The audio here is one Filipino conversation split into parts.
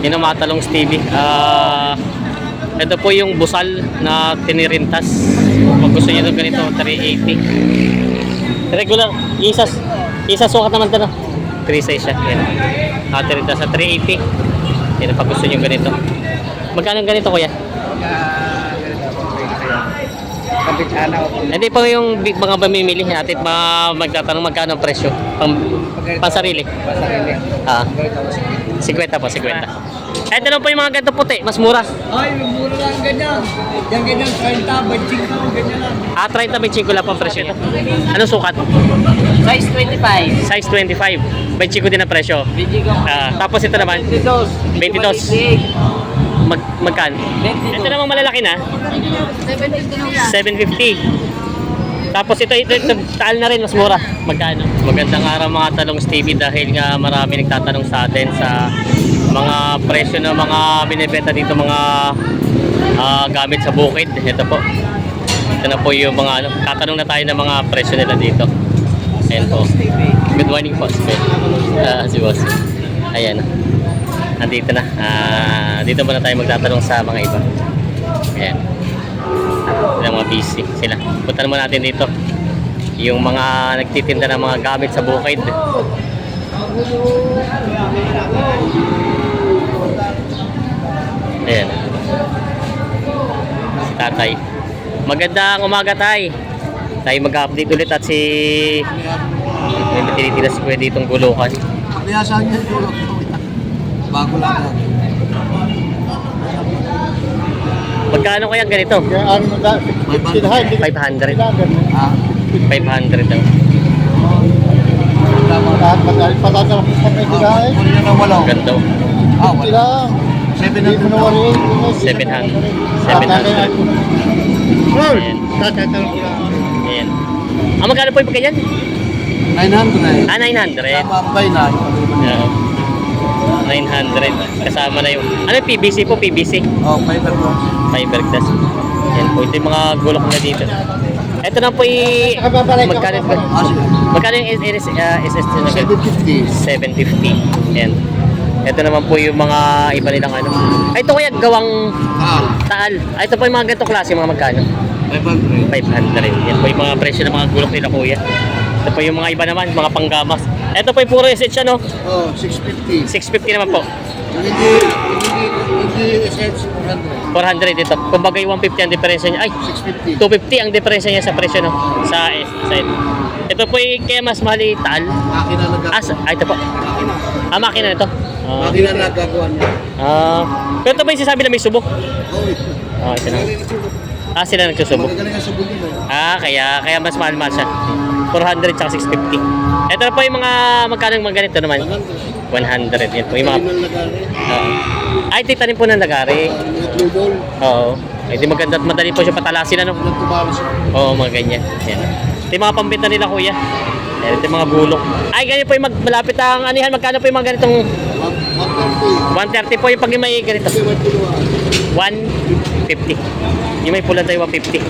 Yun ang mga talong Stevie. Ito po yung busal na tinirintas. Kung gusto nyo ng ganito, 380. Regular, isa sukat naman ito, no? 3 size siya. Yan. Tinirintas sa 380. Yan, pag gusto nyo ganito. Magkano ganito, kuya? Hindi po yung mga mamimili natin magtatanong magkano ang presyo pansarili. 50 po, 50. Ito lang po yung mga ganito puti, mas mura. Ay, mura lang ganyan. Yan ganyan, 30, 25, ganyan lang. 30, 25 lang po ang presyo ito. Anong sukat? Size 25. Size 25. 25 din ang presyo. Tapos ito naman, 22. Magkano? Ito namang malalaki na. 750. Tapos ito taal na rin, mas mura. Magkano? Magandang araw mga talong Stevie, dahil nga marami nagtatanong sa atin sa mga presyo ng mga binibenta dito, mga gamit sa bukid. Ito po. Ito na po yung mga tatanong na tayo ng mga presyo nila dito. Ayan po. Good morning po. Si boss. Ayan. Nandito na. Dito muna tayo magtatanong sa mga iba. Ayan. Sila mga busy sila. Puntan mo natin dito yung mga nagtitinda ng mga gamit sa bukid. Ayan. Si tatay. Magandang umaga, tay. Tayo mag-update ulit at si may tinitilas ko ditong gulukan. Pagbiyasahan niyo yung bago lang yan. Magkano kaya ganito? 500. 500 daw. Ganda. 700. Ayan. Magkano po yung ganyan? 900. 900. Mabay na. 900. Kasama na yung ano, PVC po, PVC. Fiberglass. Fiberglass. Yan po, ito yung mga gulok na dito. Ito na po magkano yung SST na 750. 750. Yan. Ito naman po yung mga iba nilang ano. Ito kaya gawang taal. Ito po yung mga ganitong klase, mga magkano? 500. 500. Yan po yung mga presyo ng mga gulok nila, kuya. Ito po yung mga iba naman, mga panggamas. Ito po yung puro SH, ano? 650. 650 naman po. Hindi SH 400. 400 ito. Kumbaga yung 150 ang diferensya niya. Ay, 650. 250 ang diferensya niya sa presyo, no? Sa ito po yung kaya mas mahal yung taal. Makina na gagawa. Ito po. Makina. Makina nito. Makina na gagawa niya. Pero ito ba yung sinasabi na may subok? Ito na. Sila nagsusubok. Magagaling ang subok nila. Kaya mas mahal siya. 400 tsaka 650. Ito na po yung mga magkano mga ganito naman. 100. Yan po yung mga. Ay, titanim po ng lagari. Blue ball. Oo. Ay, di maganda at madali po siya patalasin, ano? Oo, mga ganyan. Yan. Ito yung mga pambenta nila, kuya. Yan, ito yung mga gulok. Ay, ganyan po yung malapit ang anihan. Magkano po yung mga ganitong 130 po yung pag may ganito. 150. Yung may pula tayo 150.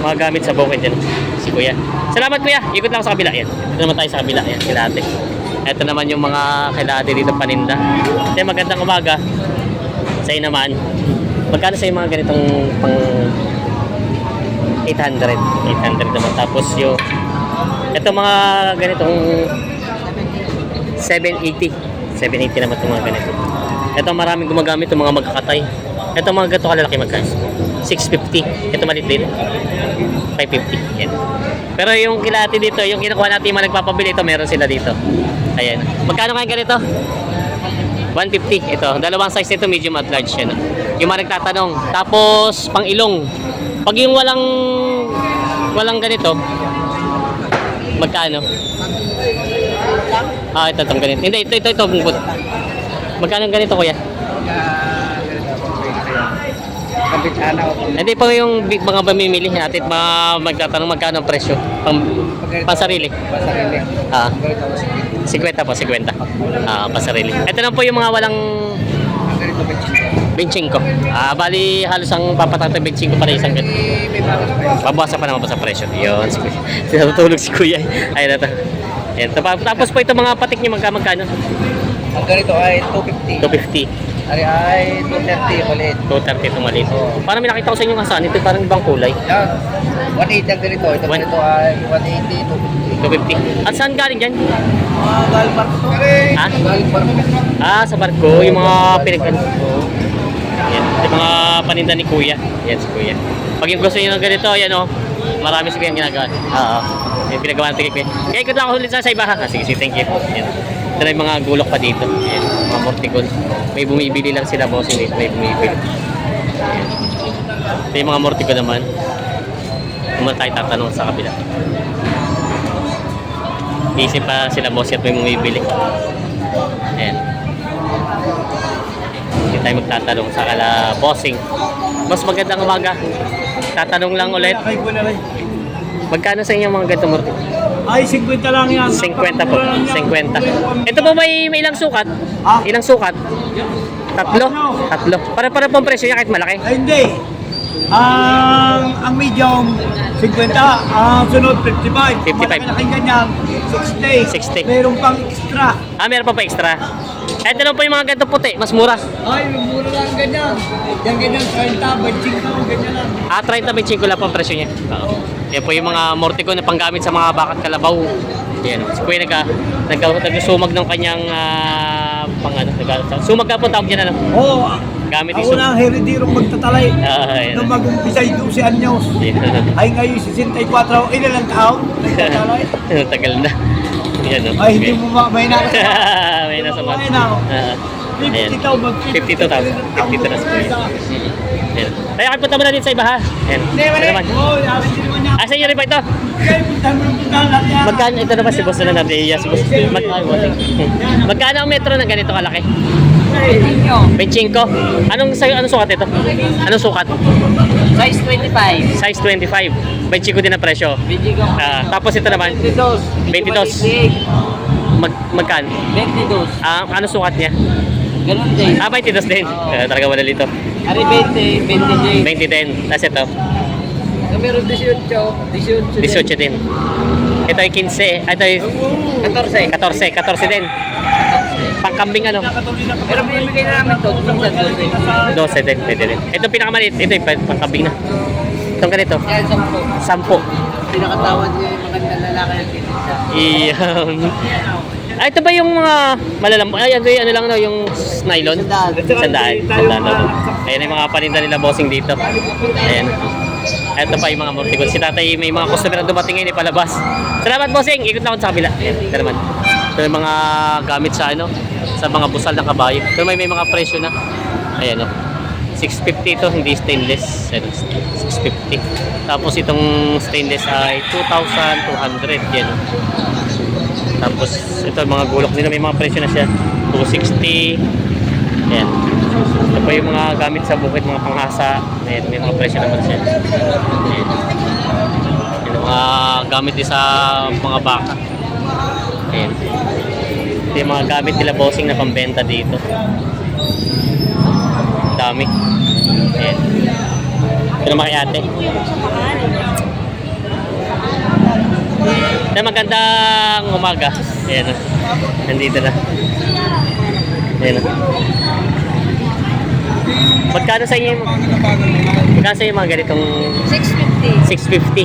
Mga gamit sa bukid yan. Si kuya. Salamat, kuya. Ikot lang sa kabila. Yan. Ito naman tayo sa kabila. Yan, kilate. Ito naman yung mga kilate dito paninda. Ito magandang umaga. Sa'yo naman. Magkano sa'yo mga ganitong pang 800. 800 naman. Tapos yung ito mga ganitong 780. 780 naman itong mga ganito. Ito maraming gumagamit itong mga magkakatay. Ito mga ganito kalalaki magkano? 650. Ito maliit din. 550. Yan. Pero yung kilati dito, yung kinukuha natin yung mga nagpapabili, ito meron sila dito. Ayan. Magkano kaya ganito? 150. Ito. Dalawang size nito, medium at large. Yan. Yung mga nagtatanong. Tapos, pang ilong. Pag yung walang ganito, magkano? Ito itong ganito. Hindi, ito. Magkano ganito, kuya? Hindi po yung mga mamimili natin magtatanong magkano ang presyo pansarili. 50 po, 50. Pansarili. Ito lang po yung mga walang benching ko. Bali halos ang papatang benching ko para isang ganito. Babasa pa naman po sa presyo. Yun, sinatutulog si kuya. Ayun na to. Tapos po ito mga patik niyo magkano? Ang ganito ay 250. 250. Ari ay 230 maliit. 230 itong maliit. Oo. Parang may nakita ko sa inyo nga saan. Ito parang ibang kulay. Yan. 180 ang ganito. Ito One- ganito ay 180, 250. At saan galing dyan? Galing parko. Ha? Galing parko. Sa barko. Yung mga pinagkan. Yan. Yung mga paninda ni Kuya. Yan si Kuya. Pag yung gusto nyo ng ganito, yan o. Marami si Kuya ang ginagawa. Oo. Yung pinagawa natin kay Kuya. Kaya ikot lang ako ulit sa iba ha. Sige, sige, thank you. Yan. Ito na yung mga gulok pa dito. Yan. Mga morticon. May bumibili lang sila boss. Hindi. May bumibili. Yan. Ito yung mga morticon naman. Naman tayo tatanong sa kabila. Isip pa sila boss at may bumibili. Ayan. Hindi tayo magtatanong sa kala bossing. Boss, magandang umaga. Tatanong lang ulit. Kay ko na rin. Magkano sa inyo mga ganito morto? Ay, 50 lang yan. 50 po. 50. Ito po may ilang sukat? Ah? Ilang sukat? Tatlo? Tatlo. Para pong presyo niya kahit malaki. Ay, hindi. Ang medium, 50. Ang sunod, 55. 55. Malaking ganyan, 60. 60. Meron pang extra. Meron pa extra. Ito lang po yung mga ganito puti. Mas mura. Ay, mura lang ganyan. Yan ganyan, 30, 25, ganyan lang. 30-25 lang po ang presyo niya. Yan po yung mga morticon na panggamit sa mga bakat kalabaw. Yan. Si Kuya nagsumag ng kanyang sumag ka po tawag dyan ano. Oo, Gamit ako na ang heridirong magtatalay. Yan. Nung mag-umpisay 12 anyos. Ay ngayon, 64, ilan taon? Nagtatalay. Tagal na. Yan o. Ay, hindi mo may na. May nasa mga. May na ako. Ayan. 52,000. 52,000. 52 na si Kuya. Yan. Kaya kayo punta mo na dito sa iba ha. Yan. Hindi, Ito wala. naman. Oo, yaman din naman niya. Sa inyo rin ba ito? Okay, puntahan mo ng puntahan lahat yan. Magkano ito naman si Boss na natin? Yes, Boss. Magkano ang metro ng ganito kalaki? 25. Anong sukat ito? Anong sukat? Size 25. Size 25. 25 din ang presyo. Bijigo. Tapos ito naman, 22. Magkano? 22. Ano sukat niya? Ganun din. 22 din. Talaga madali ito. Ari 20, 20 din. 20 din. Tapos ito, Meron 18, 18 din. Ito ay 15. Ito ay 14 din. Pangkambing ano? Pero binibigay na namin to, minsan 12. 12 din. Pwede din. Ito pinakamaliit. Ito yung pangkambing na. Itong ganito. Yan, 10. 10. Pinakatawad niyo yung magandang lalaki ng kinisa. Iyan. Ito ba yung mga malalambo? Ay, ano lang no, yung nylon? Sandaan. Ayan yung mga paninda nila bossing dito. Ayan. Ito pa yung mga morticon. Si tatay may mga customer na dumating ngayon palabas. Salamat bossing. Ikot lang ako sa kabila. Ayan. Ito naman. Ito yung mga gamit sa ano, sa mga busal ng kabayo. Ito may mga presyo na. Ayan o. 650 ito, hindi stainless. Ayan, 650. Tapos itong stainless ay 2,200. Yan. Tapos ito mga gulok nila, may mga presyo na siya. 260. Ayan. Ito pa yung mga gamit sa bukid, mga panghasa. Ayan, may mga presyo naman siya. Ayan. Yung mga gamit din sa mga baka. Ayan. Ito yung mga gamit nila bossing na pambenta dito. Dami. Ayan. Ito naman kay ate. Na magandang umaga. Ayan na. Nandito na. Ayan na. Magkano sa inyo? Magkano sa inyo mga ganitong 650. 650?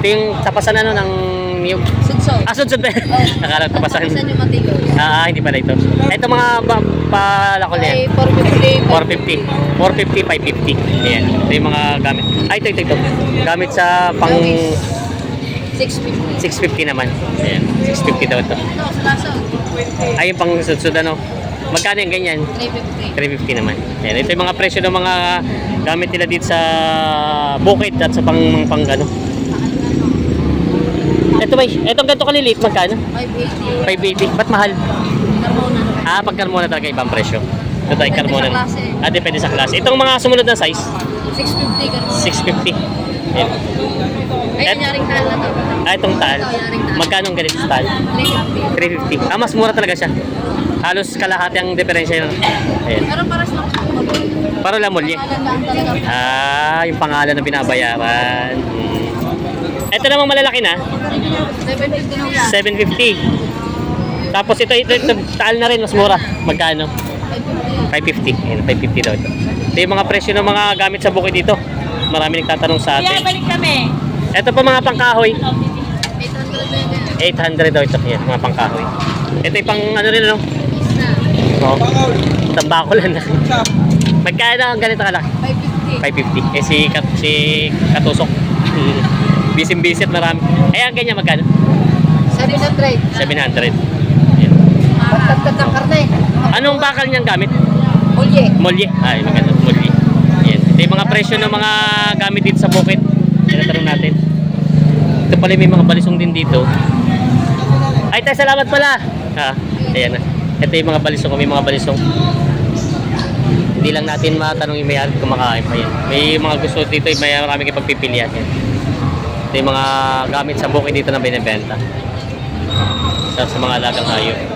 Ito yung tapasan ano ng niyog. Sudso. Sudsud ba? Nakala tapasan. Saan yung matigos? Hindi pala ito. Ito mga palakol na yan. Ay, 450. 450, 550. Ayan. Ito yung mga gamit. Ito. Gamit sa pang 650. 650 naman. Ayan. 650 daw ito. Ito, sa kaso. Ay, yung pang sudsud ano. Magkano yung ganyan? 350. 350 naman. Ayan. Ito yung mga presyo ng mga gamit nila dito sa bukid at sa pang ano. Ito ba? Itong ganito kaliliit. Magkano? 580. 580. Ba't mahal? Carmona. Pag Carmona talaga ibang presyo. Ito tayo Depende Carmona. sa klase. Depende sa klase. Itong mga sumunod na size, 650 Carmona. 650. Ayan. Ay, nanyaring tal na to. Itong tal. Ito, nanyaring tal. Magkano ang ganito sa tal? 350. 350. Mas mura talaga siya. Halos kalahati ang diferensya yun. Ayan. Pero paras lang po. Para lamulye. Alagaan talaga. Yung pangalan na binabayaran. Ito namang malalaki na. 750 na yan. 750. Tapos ito tal na rin. Mas mura. Magkano? 550. 550. Ayan, 550 daw ito. Ito yung mga presyo ng mga gamit sa bukid dito. Marami nagtatanong sa Kaya atin. balik kami. Ito pa mga pangkahoy. 800 800 daw ito. Yan, mga pangkahoy. Ito yung pang ano rin ano? Oo. Tambako lang na. Magkano ang ganito kalaki? 550. 550. Si Katusok. Bisim-bisit marami. Ang ganyan magkano? 700. 700. Yan. Pagtagtag ng karne. Anong bakal niyang gamit? Mulye. Molye. Ay, maganda. Molye. Yan. Ito yung mga presyo ng mga gamit dito sa bukid. Tinatanong natin. Ito pala may mga balisong din dito. Ay, tayo salamat pala. Ayan na. Ito yung mga balisong. May mga balisong. Hindi lang natin matanong yung may-ari kumakain pa yan. May mga gusto dito, may marami kayong pagpipilian yan. Ito yung mga gamit sa bukid dito na binibenta. Sa mga alagang hayop.